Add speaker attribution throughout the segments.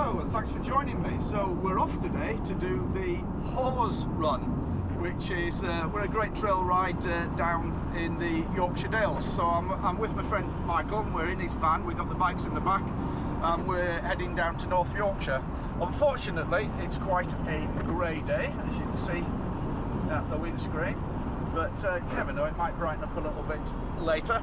Speaker 1: Hello and thanks for joining me. So we're off today to do the Hawes run, which is we're a great trail ride down in the Yorkshire Dales. So I'm with my friend Michael and we're in his van. We've got the bikes in the back and we're heading down to North Yorkshire. Unfortunately it's quite a grey day, as you can see at the windscreen, but you never know, it might brighten up a little bit later.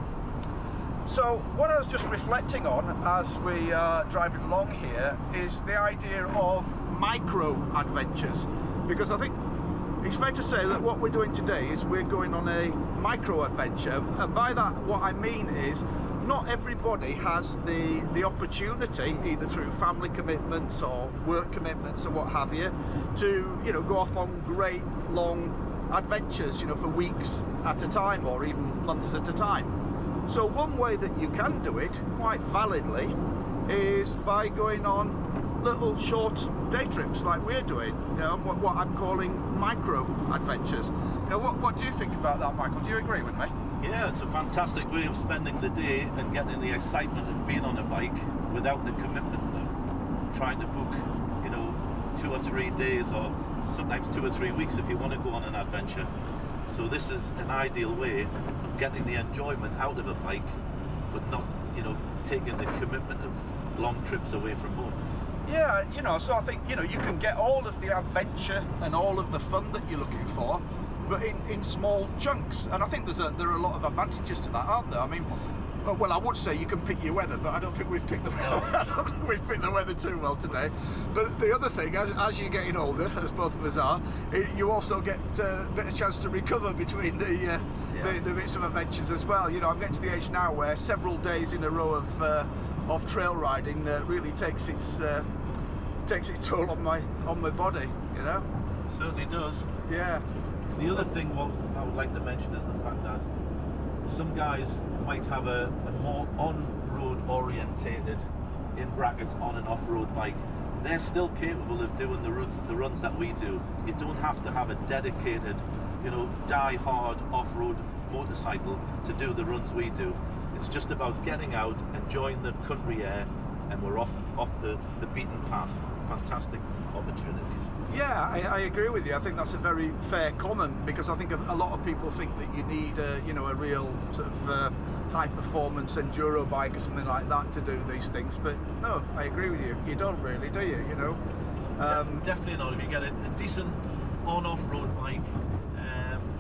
Speaker 1: So what I was just reflecting on as we are driving along here is the idea of micro adventures, because I think it's fair to say that what we're doing today is we're going on a micro adventure, and by that what I mean is not everybody has the opportunity, either through family commitments or work commitments or what have you, to go off on great long adventures for weeks at a time or even months at a time. So one way that you can do it quite validly is by going on little short day trips like we're doing, what I'm calling micro adventures. What do you think about that, Michael? Do you agree with me?
Speaker 2: Yeah, it's a fantastic way of spending the day and getting the excitement of being on a bike without the commitment of trying to book 2 or 3 days or sometimes 2 or 3 weeks if you want to go on an adventure. So this is an ideal way of getting the enjoyment out of a bike, but not, taking the commitment of long trips away from home.
Speaker 1: Yeah, so I think, you can get all of the adventure and all of the fun that you're looking for, but in small chunks. And I think there are a lot of advantages to that, aren't there? I mean, well, I would say you can pick your weather, but I don't think we've picked the I don't think we've picked the weather too well today. But the other thing, as you're getting older, as both of us are, you also get a bit of chance to recover between the bits of adventures as well. I'm getting to the age now where several days in a row of trail riding really takes its toll on my body.
Speaker 2: Certainly does.
Speaker 1: Yeah.
Speaker 2: The other thing what I would like to mention is the fact that some guys might have a more on-road orientated, in brackets, on and off-road bike. They're still capable of doing the runs that we do. You don't have to have a dedicated, die-hard off-road motorcycle to do the runs we do. It's just about getting out, enjoying the country air, and we're off the beaten path. Fantastic opportunities.
Speaker 1: Yeah, I agree with you. I think that's a very fair comment, because I think a lot of people think that you need a real sort of high performance enduro bike or something like that to do these things, but no, I agree with you. You don't really, do you?
Speaker 2: Definitely not. If you get a decent on-off road bike,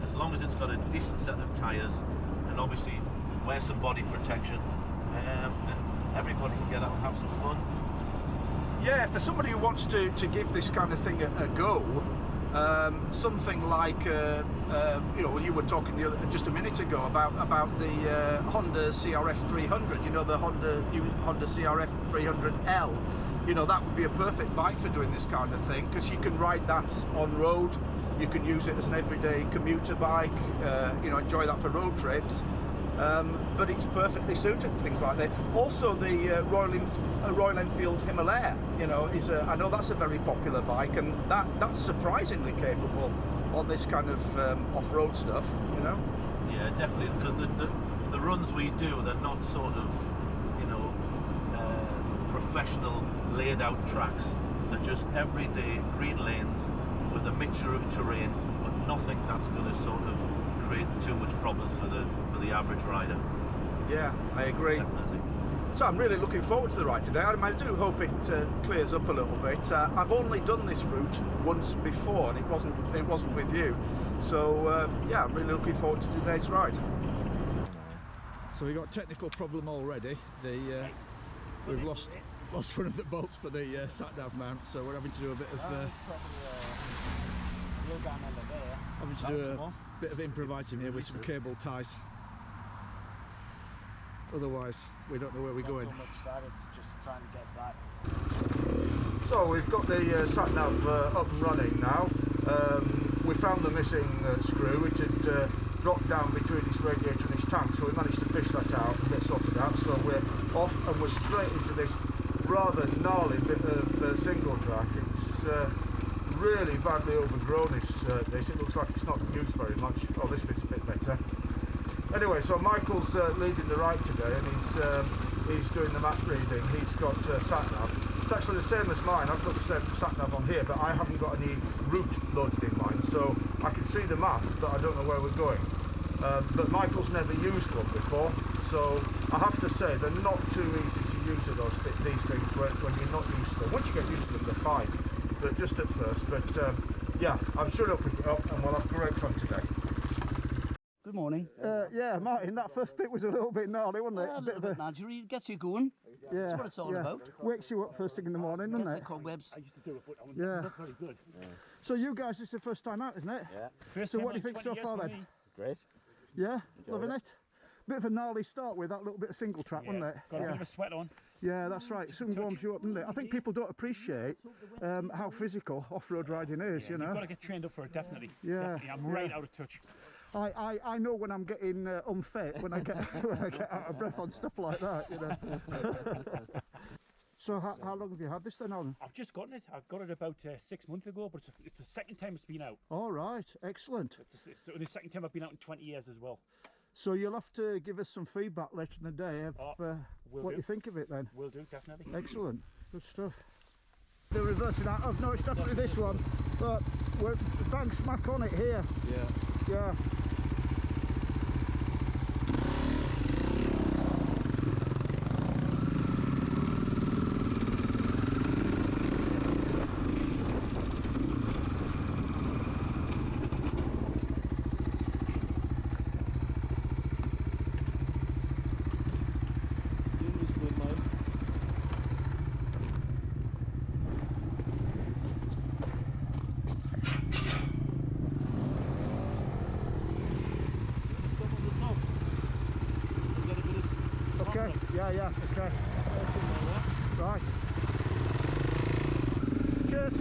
Speaker 2: as long as it's got a decent set of tyres, and obviously wear some body protection, and everybody can get out and have some fun.
Speaker 1: Yeah, for somebody who wants to give this kind of thing a go, something like you were talking just a minute ago about the Honda CRF 300. The Honda CRF 300L. That would be a perfect bike for doing this kind of thing, because you can ride that on road. You can use it as an everyday commuter bike. Enjoy that for road trips. But it's perfectly suited for things like that. Also, the Royal Enfield Himalaya, I know that's a very popular bike, and that's surprisingly capable on this kind of off-road stuff.
Speaker 2: Yeah, definitely, because the runs we do, they're not sort of professional laid out tracks. They're just everyday green lanes with a mixture of terrain, but nothing that's going to sort of create too much problems for the average rider.
Speaker 1: Yeah, I agree.
Speaker 2: Definitely.
Speaker 1: So I'm really looking forward to the ride today. I do hope it clears up a little bit. I've only done this route once before, and it wasn't with you. So yeah, I'm really looking forward to today's ride. So we got a technical problem already. We've lost one of the bolts for the sat-nav mount, so we're having to do a bit of having to do a bit of improvising here with some cable ties. Otherwise, we don't know where we're going.
Speaker 3: So much that, it's just trying to get that.
Speaker 1: So we've got the sat-nav up and running now. We found the missing screw. It had dropped down between his radiator and his tank, so we managed to fish that out and get sorted out. So we're off and we're straight into this rather gnarly bit of single track. It's really badly overgrown, this. It looks like it's not used very much. Oh, this bit's a bit better. Anyway, so Michael's leading the ride today, and he's doing the map reading. He's got sat-nav. It's actually the same as mine. I've got the same sat nav on here, but I haven't got any route loaded in mine, so I can see the map, but I don't know where we're going. But Michael's never used one before, so I have to say they're not too easy to use of these things when you're not used to them. Once you get used to them, they're fine, but just at first. But yeah, I'm sure he'll pick it up, and we'll have great fun today.
Speaker 4: Good morning.
Speaker 1: Yeah, Martin, that first bit was a little bit gnarly, wasn't it?
Speaker 4: A little bit nudgery, gets you going.
Speaker 1: Yeah,
Speaker 4: That's what it's all about.
Speaker 1: Wakes you up first thing in the morning, doesn't
Speaker 4: Gets
Speaker 1: it?
Speaker 4: the cobwebs.
Speaker 3: I used to do it, but I was
Speaker 1: Yeah.
Speaker 3: not very good.
Speaker 1: So you guys, this is the first time out, isn't it?
Speaker 3: Yeah. First
Speaker 1: So
Speaker 3: time
Speaker 1: what do you
Speaker 3: in
Speaker 1: think
Speaker 3: 20
Speaker 1: so
Speaker 3: years
Speaker 1: far
Speaker 3: for
Speaker 1: then?
Speaker 3: me.
Speaker 5: Great.
Speaker 1: Yeah, loving it. Bit of a gnarly start with that little bit of single track,
Speaker 3: Yeah.
Speaker 1: wasn't it?
Speaker 3: Got a
Speaker 1: Yeah.
Speaker 3: bit of a sweat on.
Speaker 1: Yeah, that's right. Soon warms you up, doesn't it? I think people don't appreciate how physical off-road riding is, you
Speaker 3: You've got
Speaker 1: know.
Speaker 3: to get trained up for it, definitely.
Speaker 1: Yeah,
Speaker 3: Definitely. I'm right
Speaker 1: yeah.
Speaker 3: out of touch.
Speaker 1: I know when I'm getting unfit, when I get when I get out of breath on stuff like that, you know. So how long have you had this then, Alan?
Speaker 3: I've just gotten it. I got it about 6 months ago, but it's the second time it's been out.
Speaker 1: All right, excellent.
Speaker 3: It's only the second time I've been out in 20 years as well.
Speaker 1: So you'll have to give us some feedback later in the day of
Speaker 3: will
Speaker 1: what
Speaker 3: do.
Speaker 1: you think of it then.
Speaker 3: Will do, definitely.
Speaker 1: Excellent, good stuff. The reversing out, oh no, it's definitely this one, but we're bang smack on it here.
Speaker 5: Yeah.
Speaker 1: Yeah.
Speaker 5: Is good, mate.
Speaker 1: Okay, yeah, okay. Right. Cheers.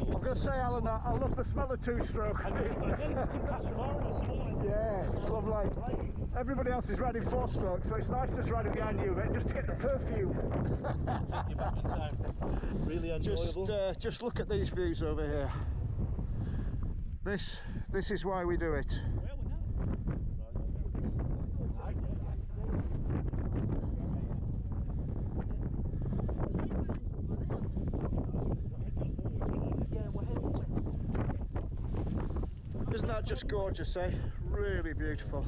Speaker 1: I'm going to say, Alan, I love the smell of two-stroke. Yeah, it's lovely. Everybody else is riding four-stroke, so it's nice just riding behind you, but just to get the perfume.
Speaker 5: Take you back in time. Really enjoyable.
Speaker 1: Just look at these views over here. This is why we do it. Isn't that just gorgeous, eh? Really beautiful.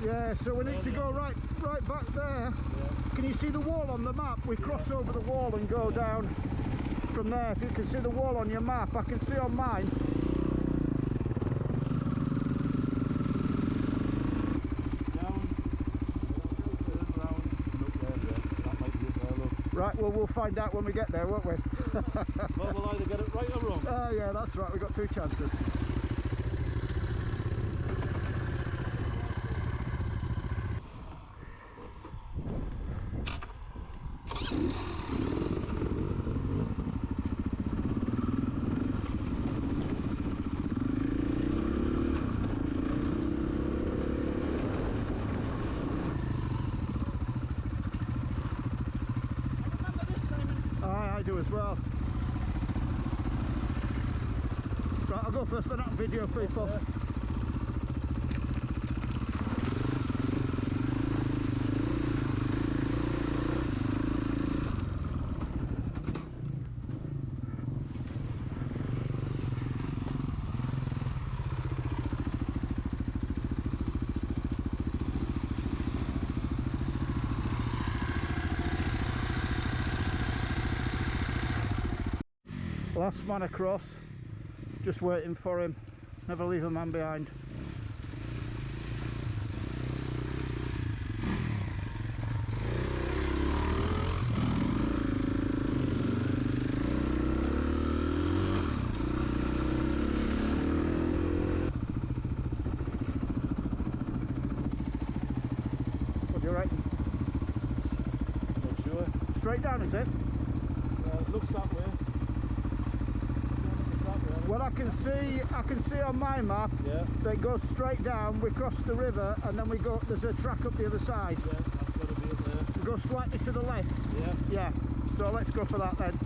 Speaker 1: Yeah, so we need to go right back there. Yeah. Can you see the wall on the map? We cross over the wall and go down from there. If you can see the wall on your map, I can see on mine. Right, well, we'll find out when we get there, won't we?
Speaker 5: Well, we'll either get it right or wrong.
Speaker 1: Oh yeah, that's right, we've got two chances. I do as well. Right, I'll go first, then I can video people. Last man across, just waiting for him. Never leave a man behind. straight down, is it?
Speaker 5: It looks that way.
Speaker 1: Well, I can see on my map
Speaker 5: Yeah.
Speaker 1: that it goes straight down. We cross the river and then we go. There's a track up the other side.
Speaker 5: Yeah, that's got to be up there.
Speaker 1: We go slightly to the left.
Speaker 5: Yeah.
Speaker 1: Yeah. So let's go for that then.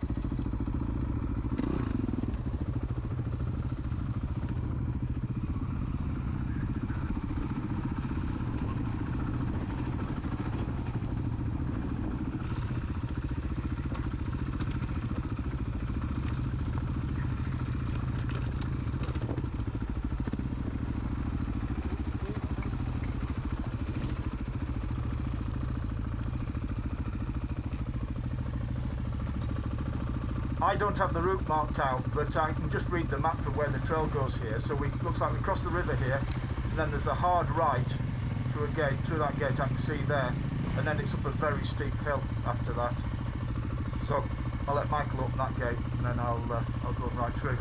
Speaker 1: I don't have the route marked out, but I can just read the map from where the trail goes here. So looks like we cross the river here, and then there's a hard right through a gate. Through that gate I can see there, and then it's up a very steep hill after that. So I'll let Michael open that gate, and then I'll go right through.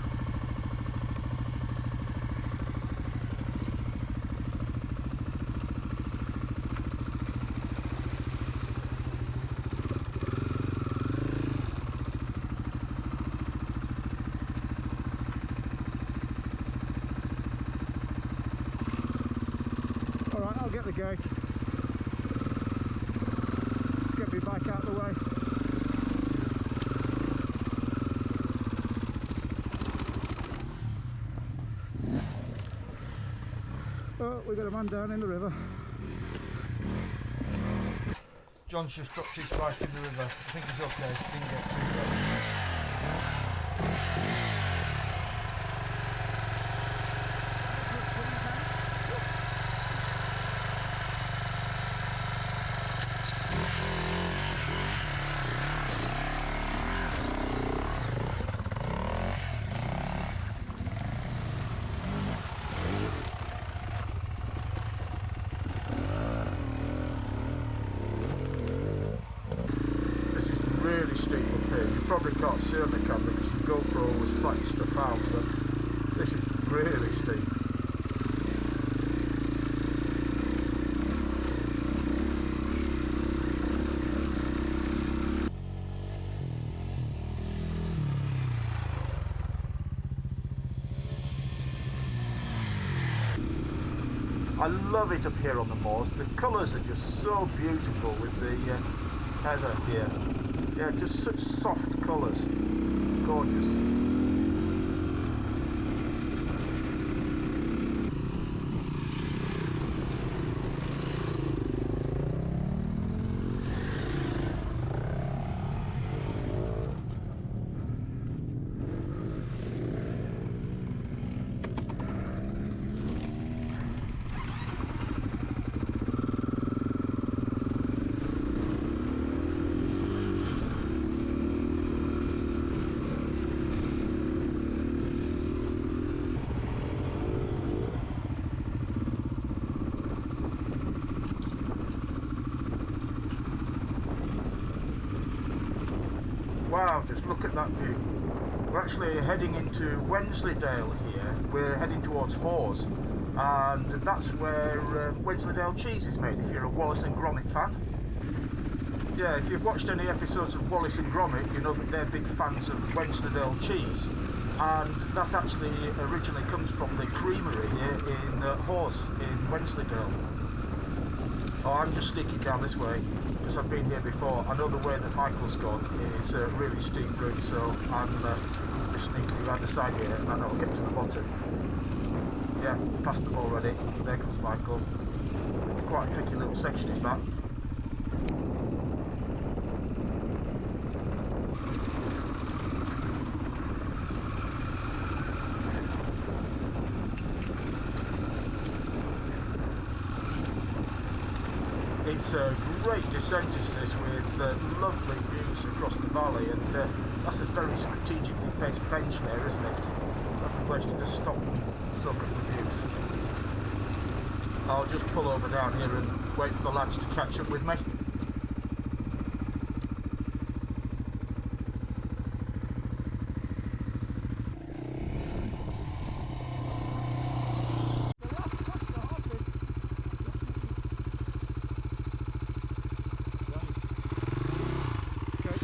Speaker 1: Get the gate. Let's get my bike out of the way. Oh, we got a man down in the river. John's just dropped his bike in the river. I think he's okay. Didn't get too wet. Really steep up here. You probably can't see on the camera because the GoPro was flat stuff out, but this is really steep. I love it up here on the moors. The colours are just so beautiful with the heather here. Yeah, just such soft colours. Gorgeous. Wow, just look at that view. We're actually heading into Wensleydale here. We're heading towards Hawes, and that's where Wensleydale cheese is made, if you're a Wallace and Gromit fan. Yeah, if you've watched any episodes of Wallace and Gromit, you know that they're big fans of Wensleydale cheese, and that actually originally comes from the creamery here in Hawes in Wensleydale. Oh, I'm just sneaking down this way because I've been here before. I know the way that Michael's gone is a really steep route, so I'm just sneaking around the side here and then I'll get to the bottom. Yeah, passed them already. There comes Michael. It's quite a tricky little section, is that? It's a great descent, is this, with lovely views across the valley, and that's a very strategically placed bench there, isn't it? Lovely place to just stop and soak up the views. I'll just pull over down here and wait for the lads to catch up with me. Okay.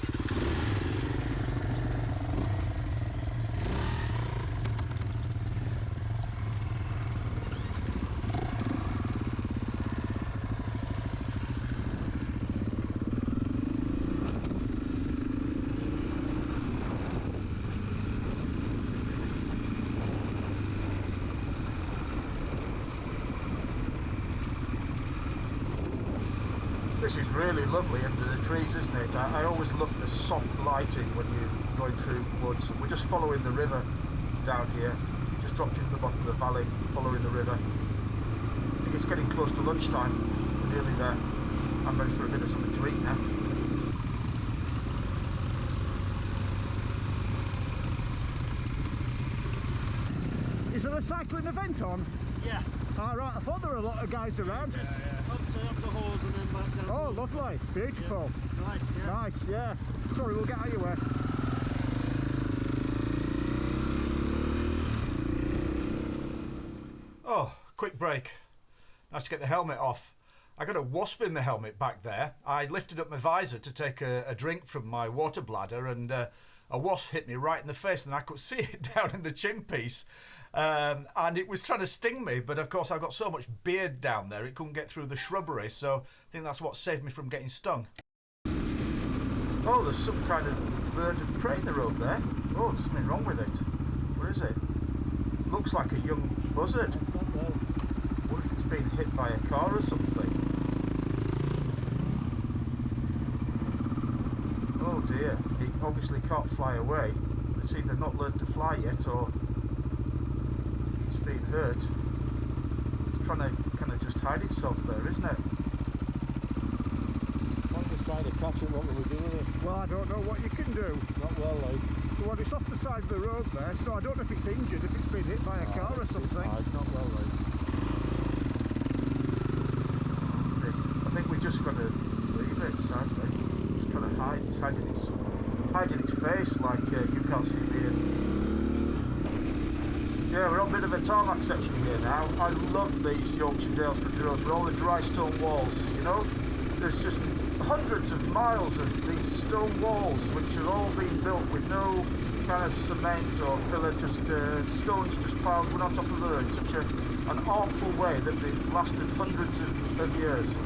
Speaker 1: This is really lovely under the trees, isn't it? I always love the soft lighting when you're going through woods. We're just following the river down here. Just dropped into the bottom of the valley, following the river. I think it's getting close to lunchtime. We're nearly there. I'm ready for a bit of something to eat now. Is there a cycling event on?
Speaker 3: Yeah.
Speaker 1: All right, I thought there were a lot of guys around.
Speaker 3: Up to Hawes and then back down.
Speaker 1: Oh, lovely, beautiful.
Speaker 3: Yeah. Nice, yeah.
Speaker 1: Nice, yeah. Sorry, we'll get out of your way. Oh, quick break. Nice to get the helmet off. I got a wasp in my helmet back there. I lifted up my visor to take a drink from my water bladder, and a wasp hit me right in the face, and I could see it down in the chin piece. And it was trying to sting me, but of course I've got so much beard down there it couldn't get through the shrubbery, so I think that's what saved me from getting stung. Oh, there's some kind of bird of prey in the road there. Oh, there's something wrong with it. Where is it? Looks like a young buzzard. What if it's been hit by a car or something? Oh dear, it obviously can't fly away. It's either not learned to fly yet or it's been hurt. It's trying to kind of just hide itself there, isn't it?
Speaker 5: I'm just trying to catch it. What will we do with it?
Speaker 1: Well, I don't know what you can do.
Speaker 5: Not well, like.
Speaker 1: Well, it's off the side of the road there, so I don't know if it's injured, if it's been hit by a car or something.
Speaker 5: It's not well, like.
Speaker 1: I think we just got to leave it, sadly. It's trying to hide. It's hiding its face like you can't see me. Yeah, we're on a bit of a tarmac section here now. I love these Yorkshire Dales country roads with all the dry stone walls, you know? There's just hundreds of miles of these stone walls which have all been built with no kind of cement or filler, just stones just piled one on top of the other in such an artful way that they've lasted hundreds of years.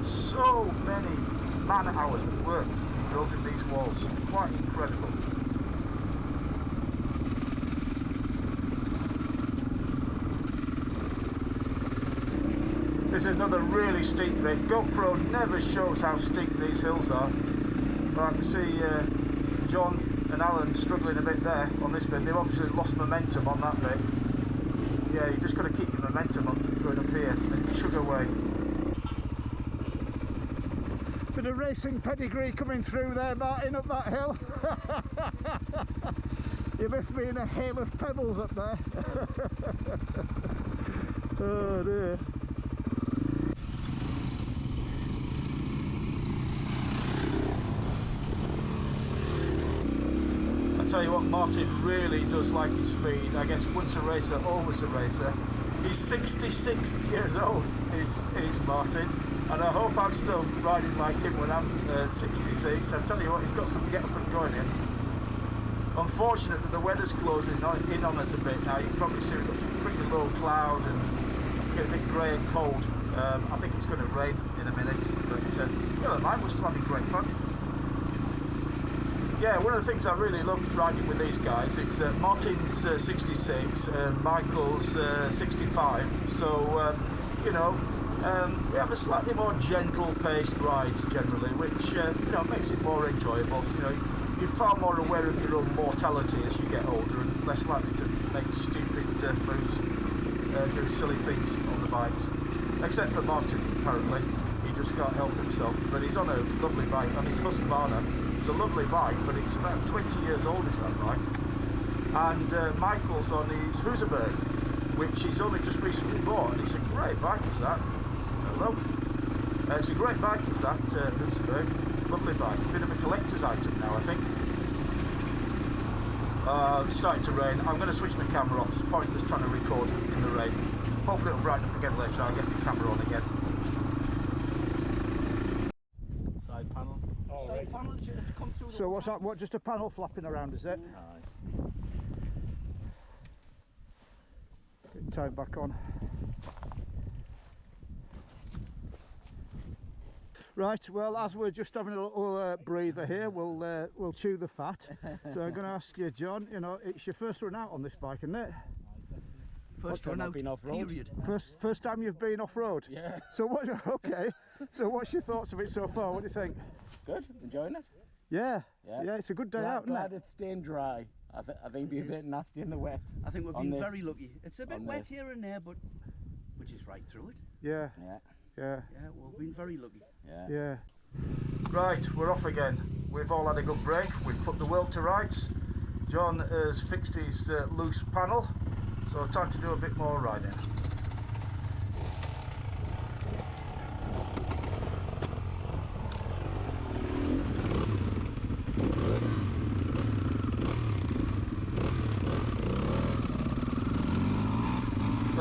Speaker 1: So many man hours of work building these walls, quite incredible. There's another really steep bit. GoPro never shows how steep these hills are. But I can see John and Alan struggling a bit there on this bit. They've obviously lost momentum on that bit. Yeah, you just got to keep your momentum up, going up here and chug away. Bit of racing pedigree coming through there, Martin, up that hill. You left me in a hail of pebbles up there. Oh dear. I tell you what, Martin really does like his speed. I guess once a racer, always a racer. He's 66 years old, is Martin, and I hope I'm still riding like him when I'm 66. I tell you what, he's got some get up and going in. Unfortunately, the weather's closing in on us a bit now. You can probably see we've got a pretty low cloud and get a bit grey and cold. I think it's going to rain in a minute, but never mind, we're still having great fun. Yeah, one of the things I really love riding with these guys is Martin's 66, Michael's 65, so you know, we have a slightly more gentle paced ride generally, which you know, makes it more enjoyable. You know, you're far more aware of your own mortality as you get older and less likely to make stupid moves, do silly things on the bikes, except for Martin apparently. He just can't help himself, but he's on a lovely bike, on his Husqvarna. It's a lovely bike, but it's about 20 years old is that bike. And Michael's on his Heuseberg, which he's only just recently bought, and it's a great bike is that. Hello? It's a great bike is that, Heuseberg. Lovely bike. A bit of a collector's item now, I think. It's starting to rain. I'm going to switch my camera off. It's pointless trying to record in the rain. Hopefully it'll brighten up again later. I'll get my camera on again.
Speaker 5: Side panel.
Speaker 3: Oh,
Speaker 4: Side
Speaker 3: right.
Speaker 4: panel to come through the
Speaker 1: So what's that? What? Just a panel flapping around, is it?
Speaker 5: Aye.
Speaker 1: Get tied back on. Right. Well, as we're just having a little breather here, we'll chew the fat. So I'm going to ask you, John. You know, it's your first run out on this bike, isn't it?
Speaker 4: First
Speaker 5: time
Speaker 4: run
Speaker 5: I've
Speaker 4: out,
Speaker 5: been off-road.
Speaker 4: period.
Speaker 1: First time you've been off road.
Speaker 5: Yeah.
Speaker 1: So what? Okay. So what's your thoughts of it so far? What do you think?
Speaker 3: Good, enjoying it.
Speaker 1: Yeah, yeah, it's a good day out, isn't
Speaker 3: Glad
Speaker 1: it?
Speaker 3: it's staying dry. I think it'd be a bit nasty in the wet.
Speaker 4: I think we've
Speaker 3: On
Speaker 4: been
Speaker 3: this-
Speaker 4: very lucky. It's a bit
Speaker 3: on
Speaker 4: wet
Speaker 3: this.
Speaker 4: here and there, but we're just right through it.
Speaker 1: Yeah,
Speaker 3: Yeah,
Speaker 1: yeah,
Speaker 4: Yeah, we've been very lucky.
Speaker 3: yeah.
Speaker 1: yeah. Right, we're off again. We've all had a good break. We've put the wheel to rights. John has fixed his loose panel, so time to do a bit more riding.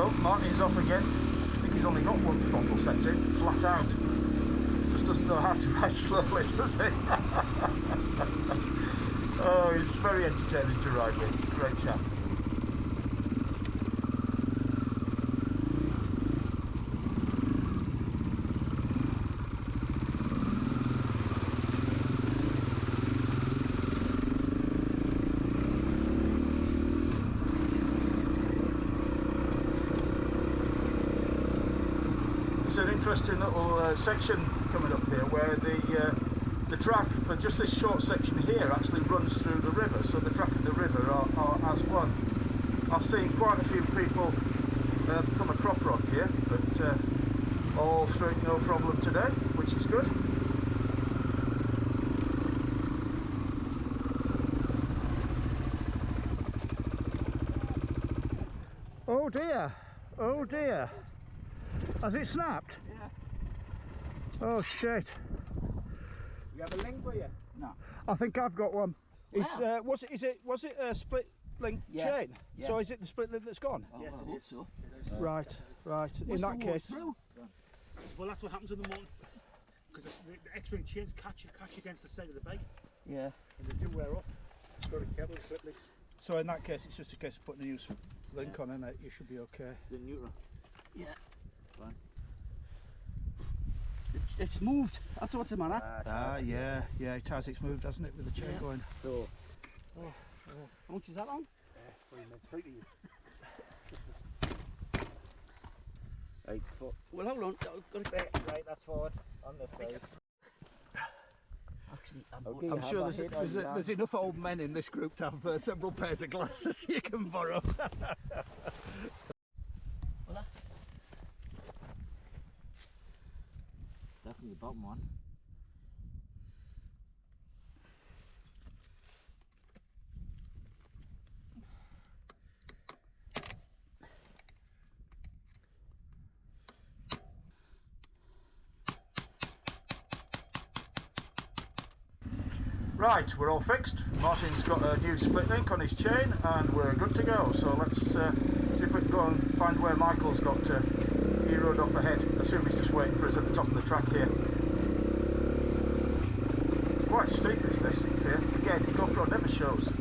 Speaker 1: Oh, Martin's off again. I think he's only got one throttle set in, flat out. Just doesn't know how to ride slowly, does he? Oh, he's very entertaining to ride with. Great chap. It's an interesting little section coming up here where the track for just this short section here actually runs through the river, so the track and the river are as one. I've seen quite a few people come a cropper on here, but all straight, no problem today, which is good. Oh dear, oh dear. Has it snapped?
Speaker 3: Yeah.
Speaker 1: Oh shit.
Speaker 3: You have a link with you?
Speaker 4: No.
Speaker 1: I think I've got one.
Speaker 4: Wow.
Speaker 1: Was it a split link
Speaker 4: Yeah,
Speaker 1: chain?
Speaker 4: yeah.
Speaker 1: So is it the split link that's gone?
Speaker 4: Oh,
Speaker 5: Yes,
Speaker 4: I
Speaker 5: it
Speaker 4: hope
Speaker 5: is.
Speaker 4: so.
Speaker 1: Right, right. In
Speaker 4: What's
Speaker 1: that
Speaker 4: the wall
Speaker 1: case,
Speaker 4: through?
Speaker 5: Well, that's what happens in the morning. Because the X-ring chains catch against the side of the bike,
Speaker 4: Yeah.
Speaker 5: and they do wear off. Got to be careful with slip links.
Speaker 1: so in that case, it's just a case of putting a new link on, and you should be okay.
Speaker 5: The neutral.
Speaker 4: Yeah.
Speaker 5: Fine.
Speaker 4: It's moved. That's what's the matter.
Speaker 1: Yeah, it has. It's moved, hasn't it, with the chain
Speaker 4: Yeah.
Speaker 1: going?
Speaker 3: So,
Speaker 4: How much is that on?
Speaker 5: 3 minutes. 3 to you.
Speaker 3: right foot.
Speaker 4: Well, hold on. I've got to...
Speaker 3: Right, that's forward. On this side.
Speaker 4: Actually,
Speaker 3: Okay.
Speaker 1: I'm
Speaker 3: have
Speaker 1: sure
Speaker 3: a hit on that.
Speaker 1: there's enough old men in this group to have several pairs of glasses you can borrow.
Speaker 4: Well,
Speaker 3: Definitely the bottom one.
Speaker 1: Right, we're all fixed. Martin's got a new split link on his chain and we're good to go. So let's see if we can go and find where Michael's got to. He rode off ahead. I assume he's just waiting for us at the top of the track here. It's quite steep is this here. Again, GoPro never shows.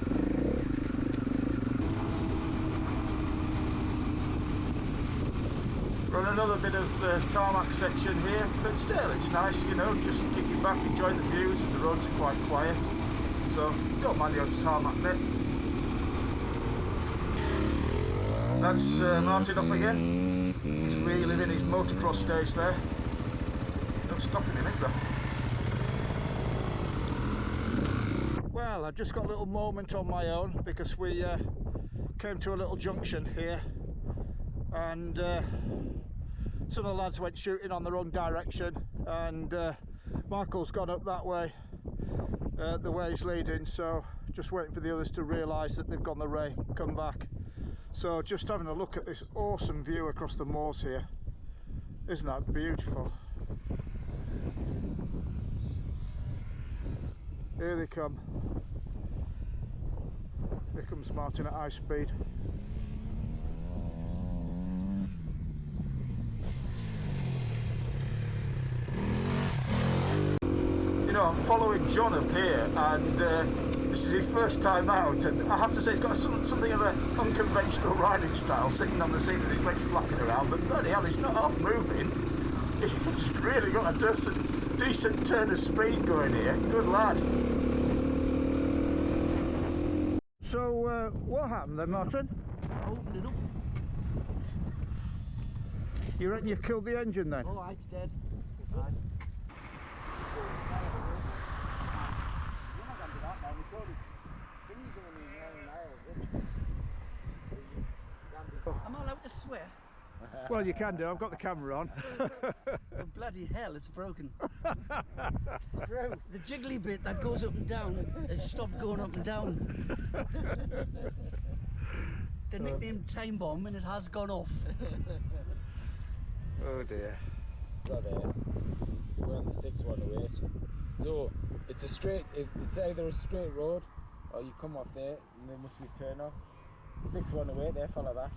Speaker 1: We're on another bit of tarmac section here, but still it's nice, you know, just kicking back, enjoying the views, and the roads are quite quiet, so don't mind the odd tarmac bit. That's Martin off again. He's reliving his motocross days there. No stopping him, is there? Well, I've just got a little moment on my own because we came to a little junction here, and some of the lads went shooting on the wrong direction, and Michael's gone up that way, the way he's leading, so just waiting for the others to realise that they've gone the way, come back. So just having a look at this awesome view across the moors here. Isn't that beautiful? Here they come. Here comes Martin at high speed. You know, I'm following John up here, and this is his first time out, and I have to say he's got something of an unconventional riding style, sitting on the seat with his legs flapping around, but bloody hell, he's not half moving. He's really got a decent turn of speed going here. Good lad. So, what happened then, Martin?
Speaker 4: I opened it up.
Speaker 1: You reckon you've killed the engine then?
Speaker 4: Oh, it's dead. Right. swear?
Speaker 1: Well, you can do. I've got the camera on.
Speaker 4: Oh, bloody hell, it's broken.
Speaker 3: It's true.
Speaker 4: The jiggly bit that goes up and down has stopped going up and down. The nickname Time Bomb, and it has gone off.
Speaker 1: Oh dear.
Speaker 3: So we're on the 6-108. So it's a straight. It's either a straight road, or you come off there, and there must be turn off. 6-108 there, follow that.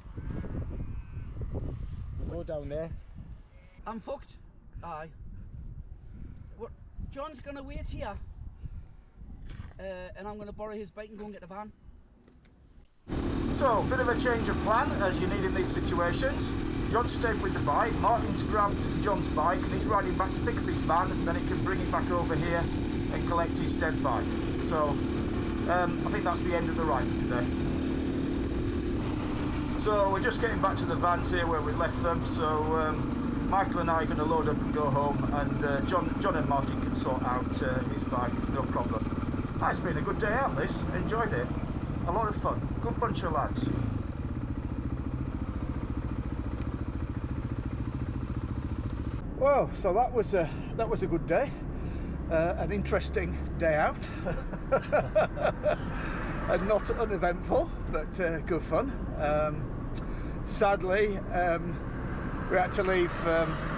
Speaker 3: So go down there.
Speaker 4: I'm fucked. Aye. What? John's gonna wait here, and I'm gonna borrow his bike and go and get the van.
Speaker 1: So, bit of a change of plan as you need in these situations. John stayed with the bike, Martin's grabbed John's bike and he's riding back to pick up his van, and then he can bring it back over here and collect his dead bike. So, I think that's the end of the ride for today. So, we're just getting back to the vans here where we left them, so Michael and I are going to load up and go home, and John and Martin can sort out his bike, no problem. It's been a good day out this, enjoyed it. A lot of fun, good bunch of lads. Well, so that was a good day, an interesting day out, and not uneventful, but good fun. Sadly, we had to leave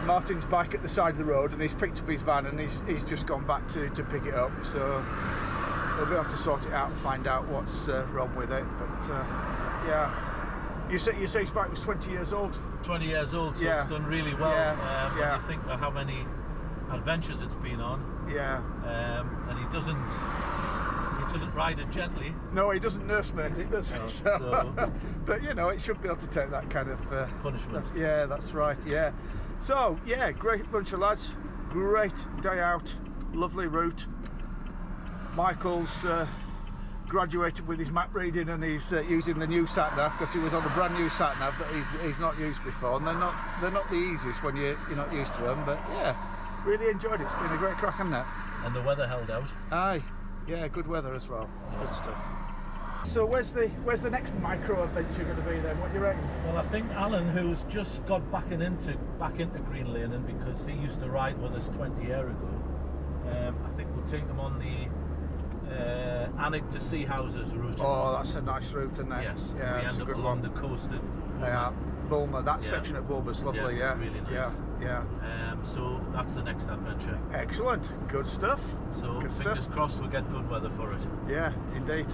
Speaker 1: Martin's bike at the side of the road, and he's picked up his van and he's just gone back to pick it up. So we'll be able to sort it out and find out what's wrong with it. But yeah. You say his bike was 20 years old?
Speaker 2: 20 years old, so it's done really well. When you think of how many adventures it's been on. And he doesn't ride it gently.
Speaker 1: No, he doesn't nursemaid it, does he? So, but you know, it should be able to take that kind of
Speaker 2: punishment.
Speaker 1: Yeah, that's right. Yeah. So yeah, great bunch of lads, great day out, lovely route. Michael's graduated with his map reading, and he's using the new sat nav because he was on the brand new sat nav that he's not used before, and they're not the easiest when you're not used to them. But yeah, really enjoyed it. It's been a great crack on that.
Speaker 2: And the weather held out.
Speaker 1: Aye, yeah, good weather as well. Good stuff. So where's the next micro adventure going to be then? What do you reckon?
Speaker 2: Well, I think Alan, who's just got back into Green Lane, and because he used to ride with us 20 years ago, I think we'll take him on the Annick to Sea Houses route.
Speaker 1: Oh, that's a nice route, isn't it?
Speaker 2: Yes.
Speaker 1: Yeah,
Speaker 2: we end up along the coast at
Speaker 1: Bulmer. That section at Bulmer's lovely.
Speaker 2: Yes, it's really nice.
Speaker 1: Yeah.
Speaker 2: So that's the next adventure.
Speaker 1: Excellent. Good stuff.
Speaker 2: So
Speaker 1: good
Speaker 2: fingers
Speaker 1: stuff.
Speaker 2: crossed we'll get good weather for it.
Speaker 1: Yeah, indeed.